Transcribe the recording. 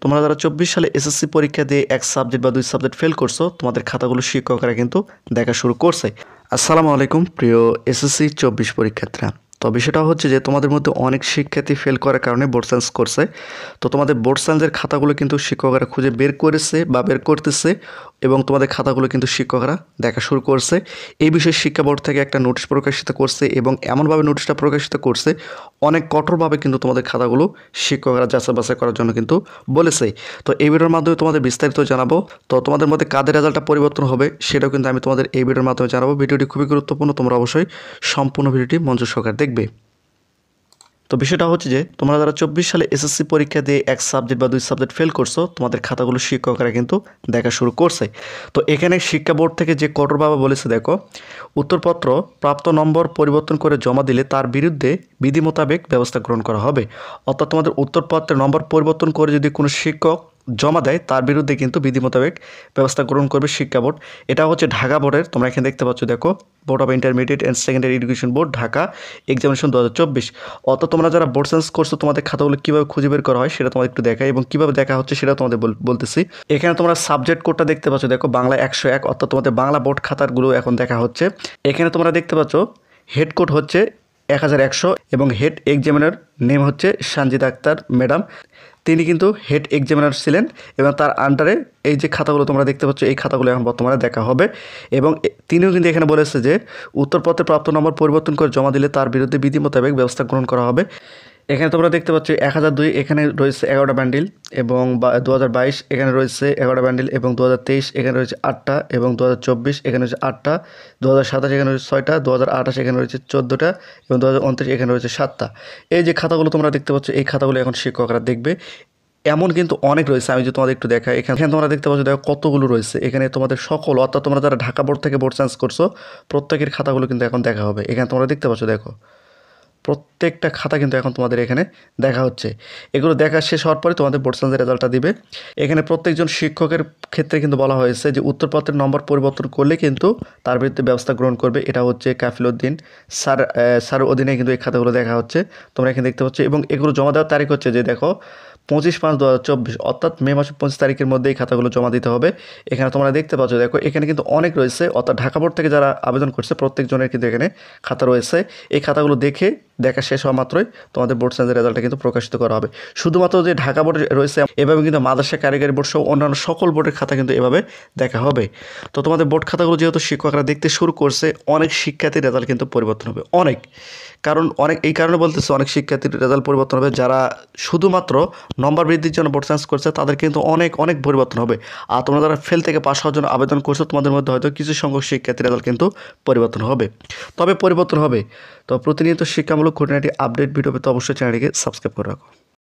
তোমরা যারা 24 সালে এসএসসি পরীক্ষা দিয়ে এক সাবজেক্ট বা দুই সাবজেক্ট ফেল করছো, তোমাদের খাতাগুলো শিক্ষকরা কিন্তু দেখা শুরু করছে। আসসালামু আলাইকুম প্রিয় এসএসসি 24 পরীক্ষার্থীরা। তো বিষয়টা হচ্ছে যে তোমাদের মধ্যে অনেক শিক্ষার্থী ফেল করার কারণে বোর্ড সায়েন্স করছে। তো তোমাদের বোর্ড সায়েন্সের খাতাগুলো কিন্তু শিক্ষকরা খুঁজে বের করেছে বা বের করতেছে, এবং তোমাদের খাতাগুলো কিন্তু শিক্ষকরা দেখা শুরু করছে। এই বিষয়ে শিক্ষা বোর্ড থেকে একটা নোটিশ প্রকাশিত করছে, এবং এমনভাবে নোটিশটা প্রকাশিত করছে অনেক কঠোরভাবে কিন্তু তোমাদের খাতাগুলো শিক্ষকরা যাচাই বাছাই করার জন্য কিন্তু বলেছে। তো এই ভিডিওর মাধ্যমে তোমাদের বিস্তারিত জানাবো। তো তোমাদের মধ্যে কাদের রেজাল্টটা পরিবর্তন হবে সেটাও কিন্তু আমি তোমাদের এই ভিডিওর মাধ্যমে জানাবো। ভিডিওটি খুবই গুরুত্বপূর্ণ, তোমরা অবশ্যই সম্পূর্ণ ভিডিওটি মনোযোগ সহকারে দেখবে। তো বিষয়টা হচ্ছে যে তোমরা যারা 24 সালে এসএসসি পরীক্ষা দিয়ে এক সাবজেক্ট বা দুই সাবজেক্ট ফেল করছো, তোমাদের খাতাগুলো শিক্ষকরা কিন্তু দেখা শুরু করছে। তো এখানে শিক্ষা বোর্ড থেকে যে কঠোরভাবে বলেছে, দেখো, উত্তরপত্র প্রাপ্ত নম্বর পরিবর্তন করে জমা দিলে তার বিরুদ্ধে বিধি মোতাবেক ব্যবস্থা গ্রহণ করা হবে। অর্থাৎ তোমাদের উত্তরপত্রের নম্বর পরিবর্তন করে যদি কোনো শিক্ষক জমা দেয়, তার বিরুদ্ধে কিন্তু বিধি মোতাবেক ব্যবস্থা গ্রহণ করবে শিক্ষা বোর্ড। এটা হচ্ছে ঢাকা বোর্ডের, তোমরা এখানে দেখতে পাচ্ছ, দেখো, board of intermediate and secondary education board, Dhaka, examination 2024। অর্থাৎ তোমরা যারা বোর্ড সায়েন্স করছো, তোমাদের খাতাগুলো কীভাবে খুঁজে বের করা হয় সেটা তোমাদের একটু দেখাই, এবং কীভাবে দেখা হচ্ছে সেটা তোমাদের বলতেছি। এখানে তোমরা সাবজেক্ট কোডটা দেখতে পাচ্ছ, দেখো, বাংলা 101, অর্থাৎ তোমাদের বাংলা বোর্ড খাতারগুলো এখন দেখা হচ্ছে। এখানে তোমরা দেখতে পাচ্ছ হেড কোড হচ্ছে 1100, এবং হেড এক্সামিনার নেম হচ্ছে সঞ্জিদা আক্তার ম্যাডাম। তিনি কিন্তু হেড এক্সামিনার ছিলেন, এবং তার আন্ডারে এই যে খাতাগুলো তোমরা দেখতে পাচ্ছ, এই খাতাগুলো এখন বর্তমানে দেখা হবে। এবং তিনিও কিন্তু এখানে বলেছে যে উত্তরপত্রে প্রাপ্ত নম্বর পরিবর্তন করে জমা দিলে তার বিরুদ্ধে বিধি মোতাবেক ব্যবস্থা গ্রহণ করা হবে। এখানে তোমরা দেখতে পাচ্ছ 1002, এখানে রয়েছে 11টা ব্যান্ডিল, এবং 2022 এখানে রয়েছে 11টা ব্যান্ডিল, এবং 2023 এখানে রয়েছে 8টা, এবং 2024 এখানে রয়েছে 8টা, 2027 এখানে রয়েছে 6টা, 2028 এখানে রয়েছে 14টা, এবং 2029 এখানে রয়েছে 7টা। এই যে খাতাগুলো তোমরা দেখতে পাচ্ছ, এই খাতাগুলো এখন শিক্ষকরা দেখবে। এমন কিন্তু অনেক রয়েছে, আমি যদি তোমাদের একটু দেখাই, এখানে তোমরা দেখতে পাচ্ছ, দেখো কতগুলো রয়েছে। এখানে তোমাদের সকল, অর্থাৎ তোমরা যারা ঢাকা বোর্ড থেকে বোর্ড সায়েন্স করছো, প্রত্যেকের খাতাগুলো কিন্তু এখন দেখা হবে। এখানে তোমরা দেখতে পাচ্ছ, দেখো, প্রত্যেকটা খাতা কিন্তু এখন তোমাদের এখানে দেখা হচ্ছে। এগুলো দেখা শেষ হওয়ার পরে তোমাদের বোর্ড সায়েন্সের রেজাল্টটা দিবে। এখানে প্রত্যেকজন শিক্ষকের ক্ষেত্রে কিন্তু বলা হয়েছে যে উত্তরপত্রের নম্বর পরিবর্তন করলে কিন্তু তার বিরুদ্ধে ব্যবস্থা গ্রহণ করবে। এটা হচ্ছে কাফিল উদ্দিন স্যার অধীনে কিন্তু এই খাতাগুলো দেখা হচ্ছে, তোমরা এখানে দেখতে পাচ্ছ। এবং এগুলো জমা দেওয়ার তারিখ হচ্ছে যে, দেখো, 25/5/2024, অর্থাৎ মে মাসের 25 তারিখের মধ্যে এই খাতাগুলো জমা দিতে হবে। এখানে তোমরা দেখতে পাচ্ছ, দেখো, এখানে কিন্তু অনেক রয়েছে, অর্থাৎ ঢাকা বোর্ড থেকে যারা আবেদন করছে প্রত্যেকজনের কিন্তু এখানে খাতা রয়েছে। এই খাতাগুলো দেখা শেষ হওয়া মাত্রই তোমাদের বোর্ড সায়েন্সের রেজাল্টটা কিন্তু প্রকাশিত করা হবে। শুধুমাত্র যে ঢাকা বোর্ড রয়েছে, এভাবে কিন্তু মাদ্রাসা কারিগরি বোর্ড সহ অন্যান্য সকল বোর্ডের খাতা কিন্তু এভাবে দেখা হবে। তো তোমাদের বোর্ড খাতাগুলো যেহেতু শিক্ষকরা দেখতে শুরু করছে, অনেক শিক্ষার্থীর রেজাল্ট কিন্তু পরিবর্তন হবে, এই কারণে বলতেছে অনেক শিক্ষার্থীর রেজাল্ট পরিবর্তন হবে। যারা শুধুমাত্র নম্বর বৃদ্ধির জন্য বোর্ড সায়েন্স করছে, তাদের কিন্তু অনেক পরিবর্তন হবে। আর তোমরা যারা ফেল থেকে পাস হওয়ার জন্য আবেদন করছো, তোমাদের মধ্যে হয়তো কিছু সংখ্যক শিক্ষার্থীর রেজাল্ট কিন্তু পরিবর্তন হবে। তবে পরিবর্তন হবে। তো প্রতিনিয়ত শিক্ষামূলক খুঁটিনাটি আপডেট ভিডিও পেতে অবশ্যই চ্যানেলটিকে সাবস্ক্রাইব করে রাখো।